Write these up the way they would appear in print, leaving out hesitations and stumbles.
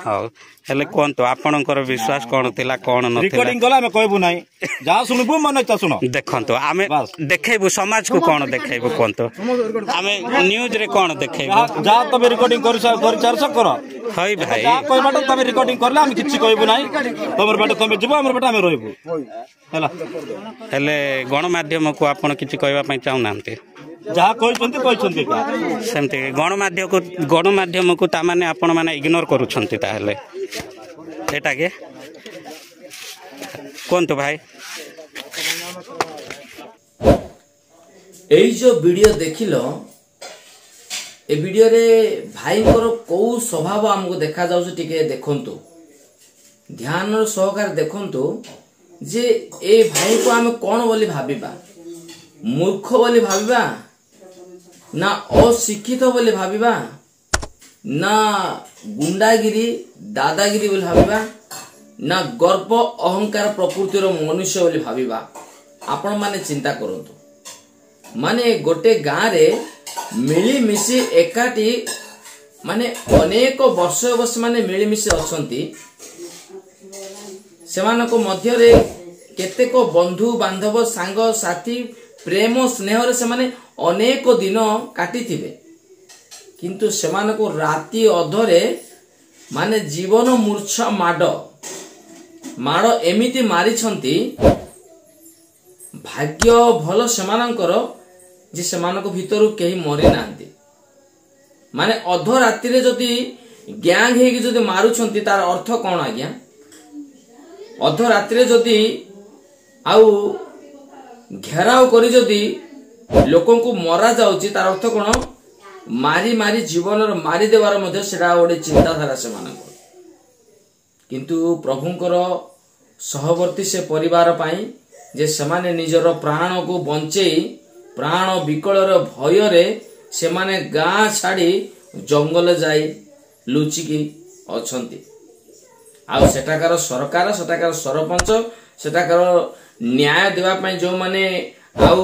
ହଉ ହେଲେ କୁହନ୍ତୁ ଆପଣଙ୍କର ବିଶ୍ୱାସ କଣ ଥିଲା କଣ ନଥିଲା ରେକର୍ଡିଂ କଲେ ଆମେ କହିବୁ ନାହିଁ ଯାହା ଶୁଣିବୁ ମନେ ଇଚ୍ଛା ଶୁଣ ଦେଖନ୍ତୁ ଆମେ ଦେଖେଇବୁ ସମାଜକୁ କଣ ଦେଖେଇବୁ କୁହନ୍ତୁ ଆମେ ନ୍ୟୁଜ ରେ କଣ ଦେଖେଇବୁ ଯାହା ତମେ ରେକର୍ଡିଂ କରିଚାରଛ କର ହଇ ଭାଇ ଯାହା କହିବାଟା ତମେ ରେକର୍ଡିଂ କରଲେ ଆମେ କିଛି କହିବୁ ନାହିଁ ତମର ବାଟ ତମେ ଯିବ ଆମର ବାଟ ଆମେ ରହିବୁ ହେଲା ହେଲେ ଗଣମାଧ୍ୟମକୁ ଆପଣ କିଛି କହିବା ପାଇଁ ଚାହୁଁନାହାନ୍ତି ଯାହା କହିଛନ୍ତି କହିଛନ୍ତି ସେମିତି ଗଣମାଧ୍ୟମକୁ ତାମାନେ ଆପଣ ମାନେ ଇଗ୍ନୋର କରୁଛନ୍ତି ତାହେଲେ ଏଟା କି କୁହନ୍ତୁ ଭାଇ ଏଇ जो वीडियो देखिल ए वीडियो रे भाईଙ୍କର କୋଉ ସ୍ୱଭାବ ଆମକୁ ଦେଖା ଯାଉଛି ଟିକେ ଦେଖନ୍ତୁ ଧ୍ୟାନ ସହକାର ଦେଖନ୍ତୁ ଯେ ए भाई को ଆମେ कोन बोली भाबिबा मूर्ख बोली भाबिबा ना अशिक्षित बोली भाबिबा ना गुंडागिरी दादागिरी बोली भाबिबा ना गर्व अहंकार प्रकृतिर मनुष्य बोली भाबिबा आपण माने चिंता करନ୍ତୁ माने गोटे गाँ रे मिलीमिशी एकाठी माने अनेक वर्ष वर्ष माने मिलीमिशी अछंती सेमानको मध्य रे केतेक बंधु बांधव सांग साथी प्रेम स्नेह रे से माने अनेक दिन काटिथिबे किंतु सेमानको राति अधरे माने जीवन मूर्छा माड़ एमिति मारी छंती भाग्य भल सेमानकर जे सेमानको भितरु केही मरि नांती माने अध राति रे जदी गैंग हेगी जदी मारू छंती तार अर्थ कोन आज्ञा अध राति रे जदी आउ घेराव करी जदी लोकन को मरा जाउची तार अर्थ कोन मारी मारी जीवन मारी देवार मध्ये सेडा ओडे चिंताधारा सेमानकर किंतु प्रभुंकर सहवर्ती से परिवार पाई जे सेमाने निजर प्राण को बंचेई प्राण विकलर भय रे सेमाने गाँ छाड़ी जंगल जाई लुचिकी अछंती आ सेटाकार सरकार सेटाकार सरपंच सेटाकार न्याय देवा पई जो माने आउ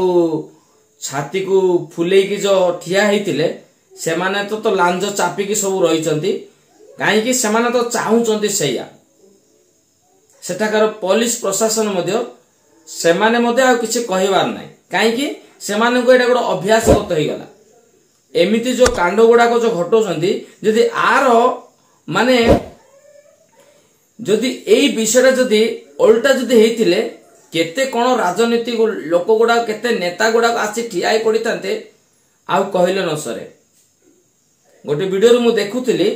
छाती को फुलेई की जो ठिया हेतिले सेमाने तो लांज चापी की सब रही चंती काहे कि सेमाने तो चाहू चंती सेया सेटाकार पुलिस प्रशासन मध्य सेमाने मध्य आ किछि कहिबार नै काहे कि सेमाने को एटा गोटे अभ्यासगत हो गला एमिति जो कांड गुडा को जो घटोछंती जदि आर माने जदि एई विषय जदि उल्टा जदि हेतिले केते कोन राजनीति लोक गुडा केते नेता गुडा आसी ठियाई पडितांते आउ कहिले न सरे गोटे वीडियो मु देखुथिली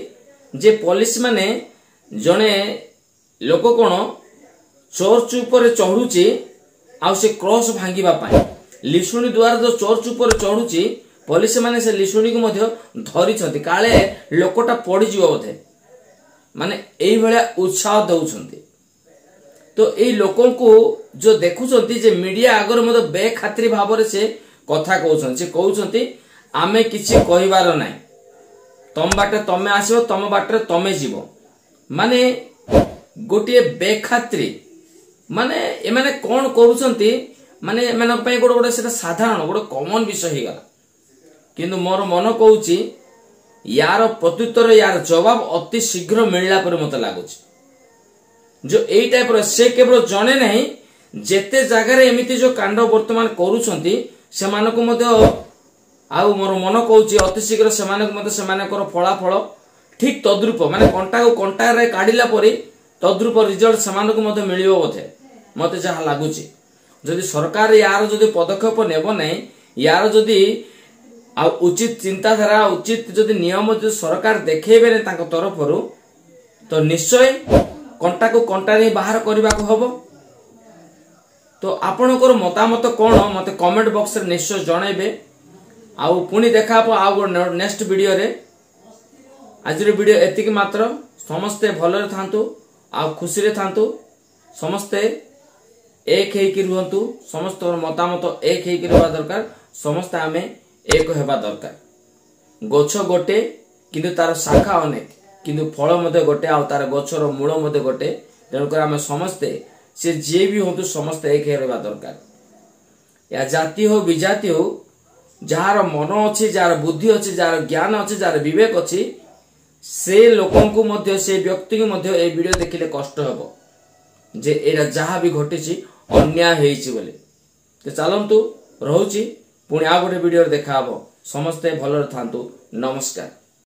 जे पुलिस माने जने लोक कोन चर्च ऊपर चढ़ुची आउ से क्रॉस भांगिबा पाई लिशुणी द्वारा जो चर्च ऊपर चढ़ुची पुलिस माने से लिशुणी को मध्य धरी छथि काले लोकटा पड़ी जीव बोधे माने एई भलिया उत्साह दउछंती तो एई लोकन को जो देखुछंती जे मीडिया आगर मध्य बेखात्री भाव रे से कथा कहउछंती से कहउछंती आमे किछि कहिबार नै तम बाटे तमे आसीबो तम बाटे तमे जीवो माने गोटे बेखात्री माने ए माने कोन करूछंती माने एमान पई गोटे सेटा साधारण गोटे कॉमन विषय हे गला किंतु मोर मन कहउची यार प्रत्युत्तर यार जवाब अति शीघ्र मिलला पर मते लागुची जो एई टाइप रो से केवल जणे नहीं जेते जगह रे एमिति जो कांड वर्तमान करूछंती सेमानको मते आउ मोर मन कहउची अति शीघ्र सेमानको मते सेमानकर फलाफल ठीक तद्रूप माने कंटा को कंटा रे काढिला परे तद्रूप रिजल्ट सेमानको मते मिलियो बोथे मते जहा लागुची जदि सरकार यार जदि पदक्षेप नेबो नै यार जदि आ उचित चिंताधारा उचित जदि नियम जदि सरकार देखेबे ने ताको तरफरु तो निश्चय कंटा को कंटा रे बाहर करबा को हबो तो आपनकर मतामत कोन मते कमेंट बॉक्स रे निश्चय जणाइबे आ पुनी देखाबो आ नेक्स्ट वीडियो रे आज रे वीडियो एतिक मात्र समस्ते भलरे थांतु आ खुशी रे थांतु समस्ते एक हेकि रुहंतु समस्त मतामत एक हेकि रहबा दरकार समस्त आमे एक हेबा दरकार गछ गोटे किंतु तार शाखा अनेक किंतु फल मते गोटे आ तार गछर मूल मते गोटे तेणुकर आमे समस्ते से जे भी होतु समस्त एक हेबा दरकार या जाति हो विजाति हो जार मन अच्छी जार बुद्धि अच्छी जार ज्ञान अच्छी जार विवेक अच्छी से लोकंकु मध्य से व्यक्ति को मध्य ए वीडियो देखिले कष्ट हबो जे एरा जहाँ भी घटिछि अन्याय हेइछि बोले। तो चलंतु रहउछि पुणी आ गोटे वीडियो देखा हबो। समस्ते भलरे थांतु। नमस्कार।